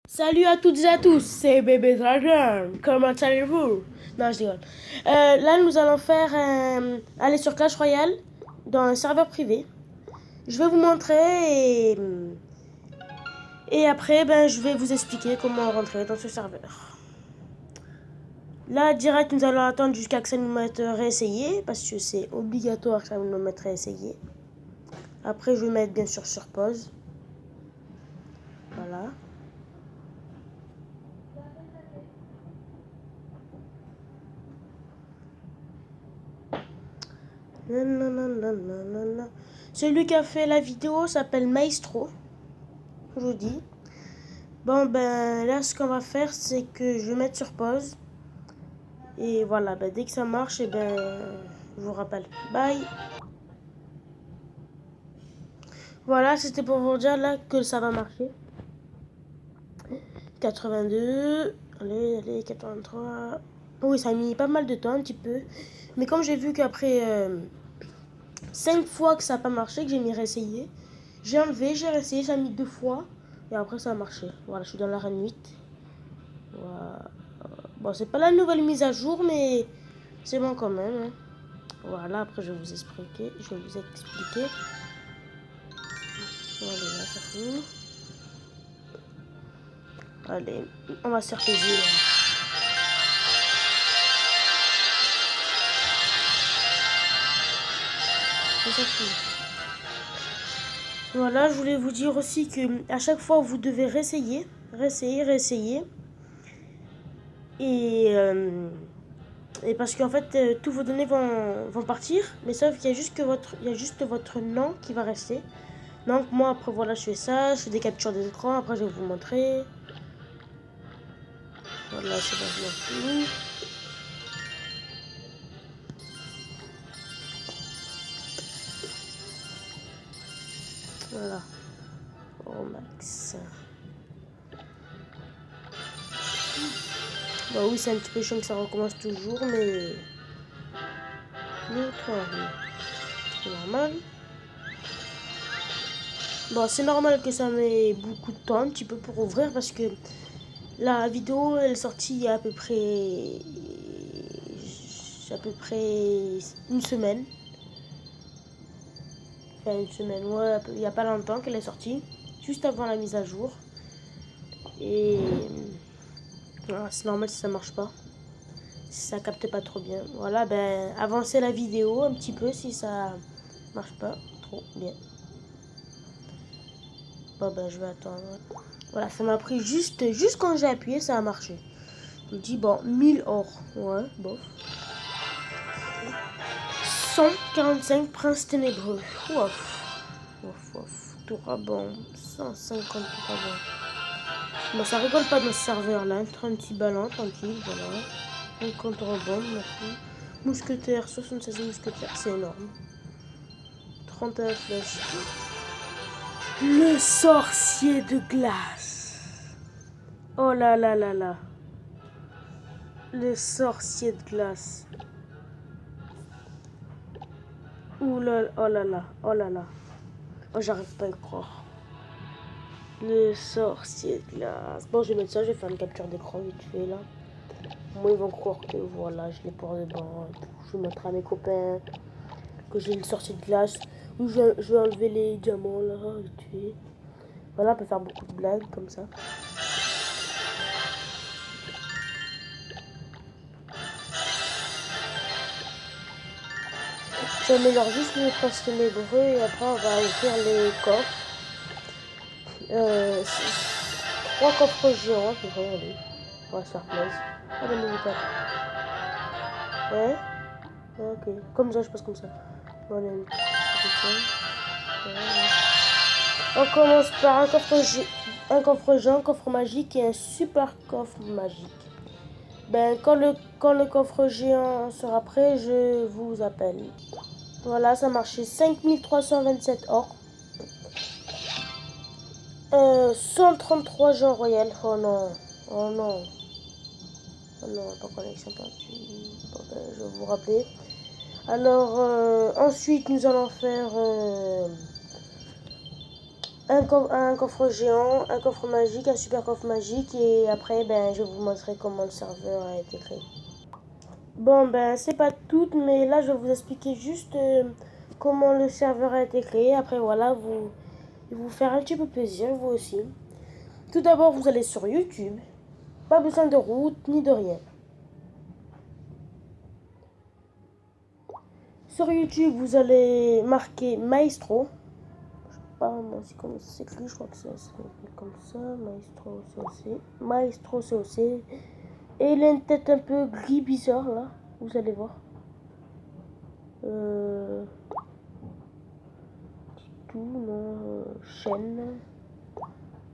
Salut à toutes et à tous, c'est Bébé Dragon. Comment allez-vous? Non, je rigole. Là, nous allons faire aller sur Clash Royale dans un serveur privé. Je vais vous montrer et après, je vais vous expliquer comment rentrer dans ce serveur. Là, direct, nous allons attendre jusqu'à que ça nous mette réessayer parce que c'est obligatoire que ça nous mette réessayer. Après, je vais mettre bien sûr sur pause. Voilà. Celui qui a fait la vidéo s'appelle Maestro. Je vous dis. Bon, là, ce qu'on va faire, c'est que je vais mettre sur pause. Et voilà, dès que ça marche, je vous rappelle. Bye. Voilà, c'était pour vous dire là que ça va marcher. 82. Allez, 83. Oui, ça a mis pas mal de temps, un petit peu. Mais comme j'ai vu qu'après 5 fois que ça n'a pas marché, que j'ai mis réessayer, j'ai enlevé, j'ai réessayé, ça a mis 2 fois. Et après, ça a marché. Voilà, je suis dans l'arène 8. Voilà. Bon, c'est pas la nouvelle mise à jour, mais c'est bon quand même. Hein. Voilà, après, je vais vous expliquer. Voilà, là, ça fout. Allez, on va se faire plaisir. Voilà, je voulais vous dire aussi que à chaque fois, vous devez réessayer. Et parce qu'en fait, tous vos données vont partir, mais sauf qu'il y a juste votre nom qui va rester. Donc moi, après, voilà, je fais ça, je fais des captures d'écran, après je vais vous montrer. Voilà, c'est maintenant fini. Voilà. Oh max. Bah oui, c'est un petit peu chiant que ça recommence toujours, mais... C'est normal. Bon, c'est normal que ça met beaucoup de temps, un petit peu pour ouvrir, parce que la vidéo, elle est sortie il y a à peu près une semaine. Enfin, une semaine, ouais, il n'y a pas longtemps qu'elle est sortie, juste avant la mise à jour. Et voilà, c'est normal si ça marche pas, si ça capte pas trop bien. Voilà, avancez la vidéo un petit peu si ça marche pas trop bien. Bon, je vais attendre. Voilà, ça m'a pris juste quand j'ai appuyé, ça a marché. Je me dis, bon, 1000 or. Ouais, bof. 145 princes ténébreux. Ouf. Tout rabon. 150 tout rabon. Bon, ça rigole pas dans ce serveur-là. 36 ballons, tranquille, voilà. Un compte rebond, merci. Mousquetaire, 76 mousquetaires, c'est énorme. 31 flèches. Le sorcier de glace. Oh là là là là. Le sorcier de glace. Ouh là, oh là là, oh là là. Oh, j'arrive pas à y croire. Le sorcier de glace. Bon, je vais mettre ça, je vais faire une capture d'écran vite fait là. Moi, ils vont croire que voilà, je l'ai pour de bon. Je vais montrer à mes copains que j'ai le sorcier de glace. Ou je vais enlever les diamants là, vite fait. Voilà, on peut faire beaucoup de blagues comme ça. J'améliore juste les princes ténébreux et après on va ouvrir les coffres. 3 coffres géants, je vais regarder. On va se faire plaisir. Ah, la nouveau carte. Ouais. Ok. Comme ça, je passe comme ça. Bon, on commence par un coffre géant, un coffre magique et un super coffre magique. Quand le coffre géant sera prêt, je vous appelle. Voilà, ça a marché. 5327 or. 133 gens royal. Oh non. Oh non. Oh non, pas connexion perdue. Bon, je vais vous rappeler. Alors, ensuite, nous allons faire un coffre géant, un coffre magique, un super coffre magique. Et après, ben, je vais vous montrer comment le serveur a été créé. Bon, ben, c'est pas tout, mais là, je vais vous expliquer juste comment le serveur a été créé. Après, voilà, vous faire un petit peu plaisir, vous aussi. Tout d'abord, vous allez sur YouTube. Pas besoin de route ni de rien. Sur YouTube, vous allez marquer Maestro. Je sais pas c'est comment ça s'écrit, je crois que c'est comme ça. Maestro COC. Maestro COC. Et il a une tête un peu gris bizarre là. Vous allez voir. Tout, non. Chaîne.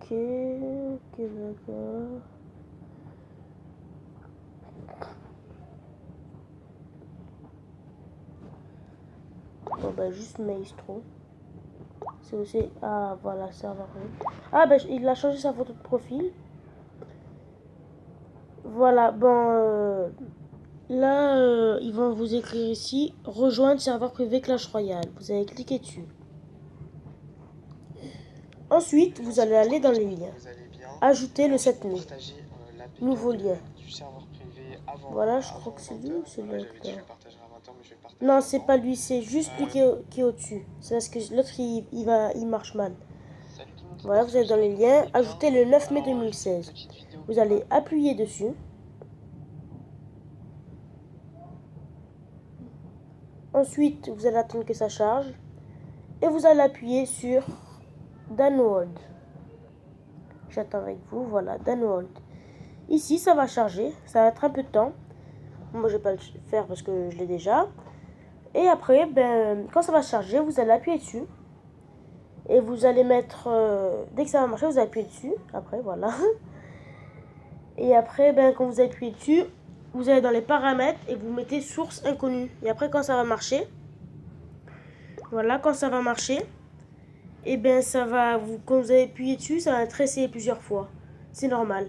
Ok, d'accord. Bon bah juste Maestro. C'est aussi... Ah voilà, serveur. Ah bah il a changé sa photo de profil. Voilà, bon... là, ils vont vous écrire ici. Rejoindre serveur privé Clash Royale. Vous allez cliquer dessus. Ensuite, vous allez aller dans les liens. Ajouter le 7 mai. Nouveau lien. Voilà, je crois que c'est lui ou c'est l'autre. Non, c'est pas lui, c'est juste lui qui est au-dessus. C'est parce que l'autre, il marche mal. Voilà, vous allez dans les liens. Ajouter le 9 mai 2016. Vous allez appuyer dessus. Ensuite, vous allez attendre que ça charge. Et vous allez appuyer sur Download. J'attends avec vous, voilà, Download. Ici, ça va charger, ça va être un peu de temps. Moi, je vais pas le faire parce que je l'ai déjà. Et après, ben, quand ça va charger, vous allez appuyer dessus. Et vous allez mettre, dès que ça va marcher, vous allez appuyer dessus. Après, voilà. Et après, ben, quand vous appuyez dessus, vous allez dans les paramètres et vous mettez source inconnue. Et après, quand ça va marcher, voilà, quand ça va marcher, et ben ça va, quand vous avez appuyé dessus, ça va être essayé plusieurs fois. C'est normal.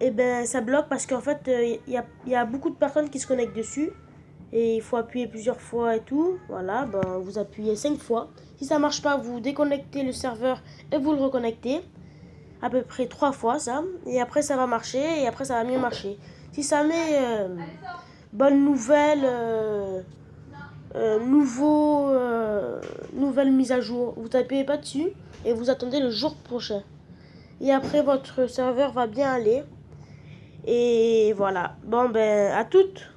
Et ben ça bloque parce qu'en fait, il y a beaucoup de personnes qui se connectent dessus. Et il faut appuyer plusieurs fois et tout. Voilà, ben vous appuyez 5 fois. Si ça marche pas, vous déconnectez le serveur et vous le reconnectez. À peu près 3 fois ça. Et après ça va marcher et après ça va mieux marcher. Si ça met bonne nouvelle, nouvelle mise à jour, vous tapez pas dessus et vous attendez le jour prochain. Et après votre serveur va bien aller. Et voilà. Bon ben à toutes.